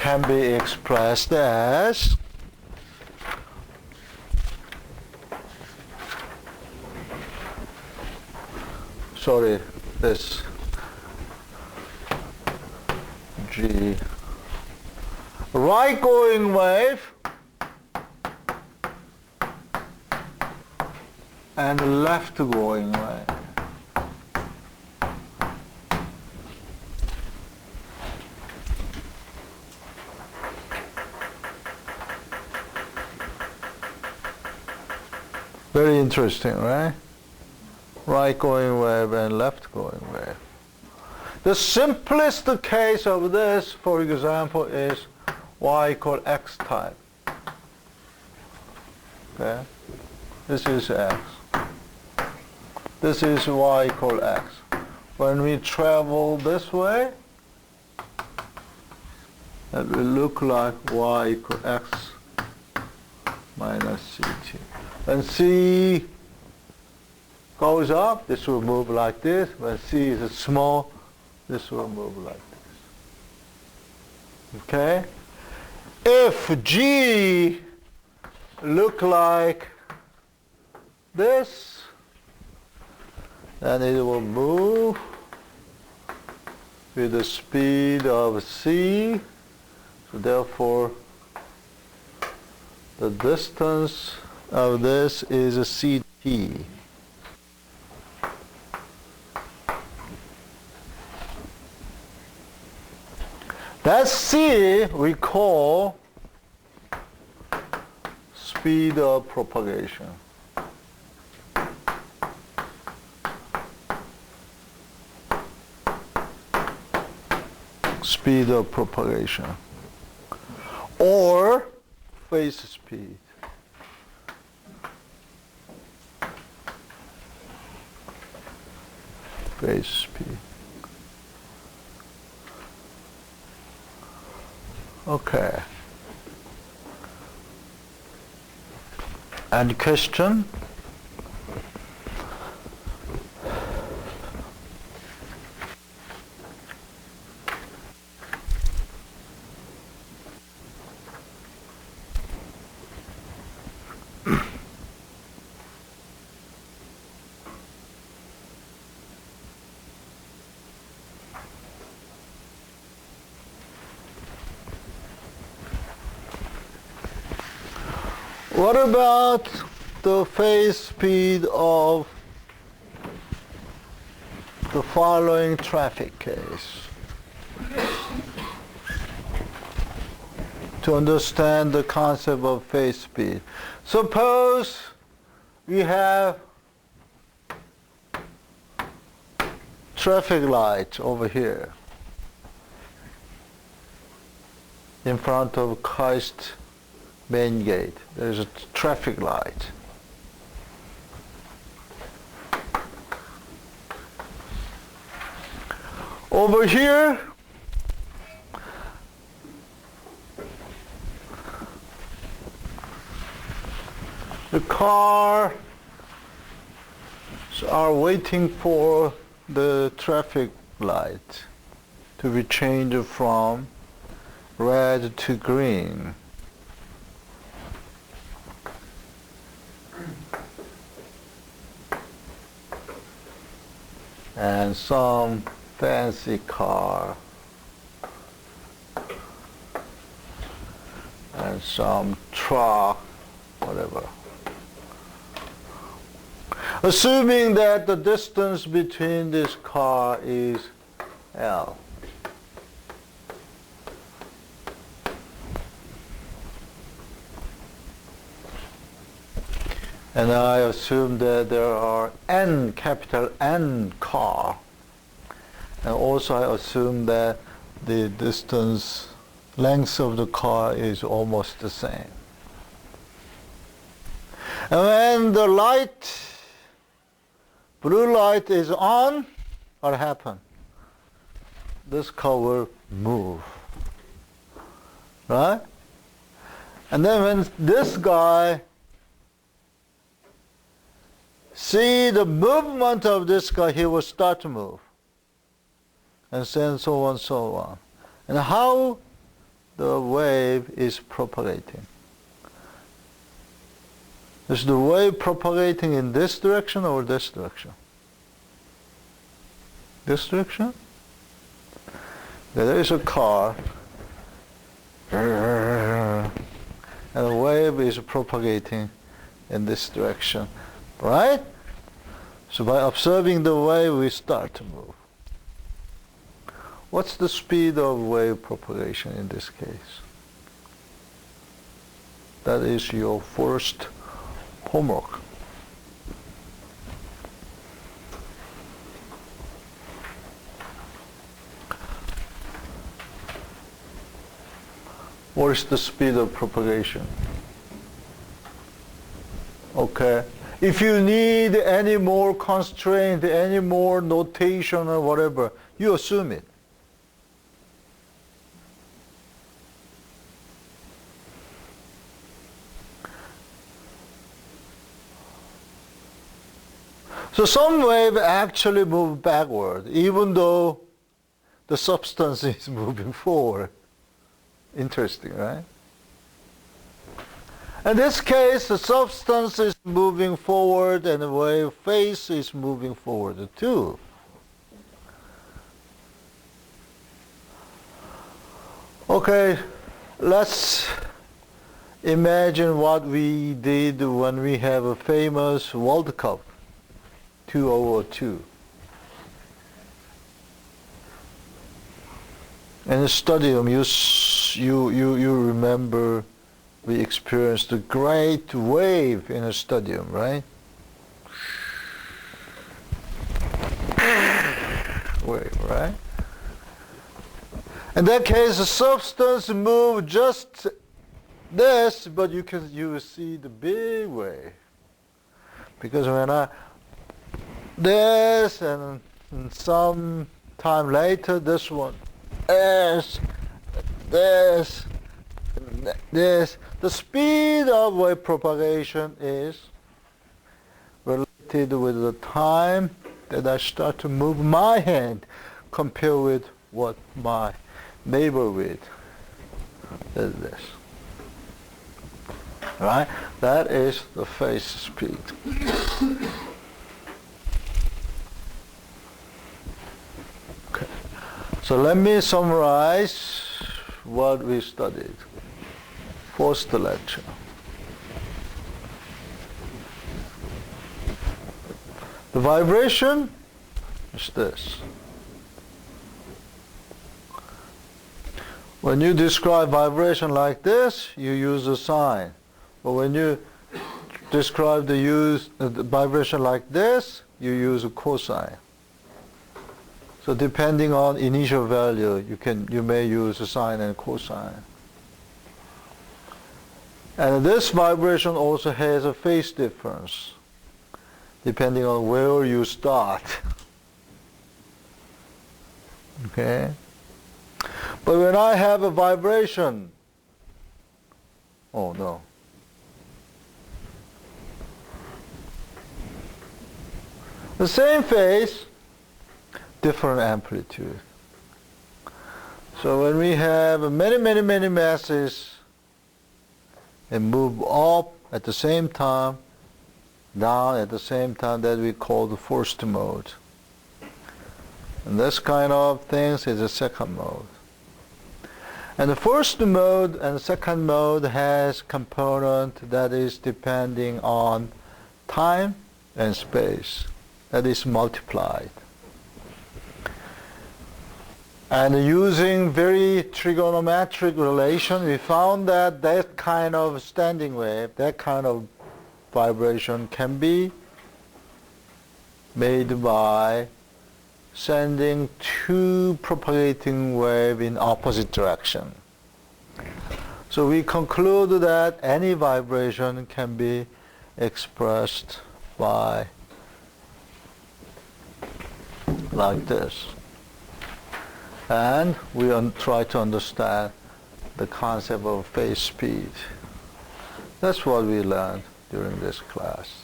can be expressed as this G right going wave and left going wave. Very interesting, right? Right going wave and left going wave. The simplest case of this, for example, is y equal x type. Okay? This is x. This is y equal x. When we travel this way, it will look like y equal x minus ct. When c goes up, this will move like this. When c is small, this will move like this. Okay? If g look like this, then it will move with the speed of c. So therefore, the distance of this is ct. That c we call speed of propagation. Speed of propagation. Or phase speed. Phase speed. Okay. Any question? What about the phase speed of the following traffic case? To understand the concept of phase speed. Suppose we have traffic light over here in front of KAIST main gate. There's a traffic light. Over here, the cars are waiting for the traffic light to be changed from red to green. And some fancy car and some truck, whatever. Assuming that the distance between this car is L. And I assume that there are N, capital N car. And also I assume that the distance, length of the car is almost the same. And when the light, blue light is on, what happens? This car will move, right? And then when this guy see the movement of this guy, he will start to move. And then so on, so on. And how the wave is propagating? Is the wave propagating in this direction or this direction? This direction? There is a car, and the wave is propagating in this direction, right? So by observing the wave, we start to move. What's the speed of wave propagation in this case? That is your first homework. What is the speed of propagation? Okay. If you need any more constraint, any more notation or whatever, you assume it. So some wave actually move backward, even though the substance is moving forward. Interesting, right? In this case, the substance is moving forward and the wave face is moving forward too. Okay, let's imagine what we did when we have a famous World Cup 2002. In the stadium, you remember we experienced a great wave in a stadium, right? Wave, right? In that case, the substance moved just this, but you see the big wave. Because when this and some time later, this one, this, the speed of wave propagation is related with the time that I start to move my hand compared with what my neighbor with is this. Right? That is the phase speed. Okay. So let me summarize what we studied. First lecture. The vibration is this. When you describe vibration like this, you use a sign. But when you describe the vibration like this, you use a cosine. So depending on initial value, you may use a sine and cosine. And this vibration also has a phase difference, depending on where you start. Okay? But when I have a vibration, oh no. The same phase, different amplitude. So when we have many masses and move up at the same time, down at the same time, that we call the first mode. And this kind of things is the second mode. And the first mode and the second mode has component that is depending on time and space, that is multiplied. And using very trigonometric relation, we found that that kind of standing wave, that kind of vibration can be made by sending two propagating waves in opposite direction. So we conclude that any vibration can be expressed by like this. And we try to understand the concept of phase speed. That's what we learned during this class.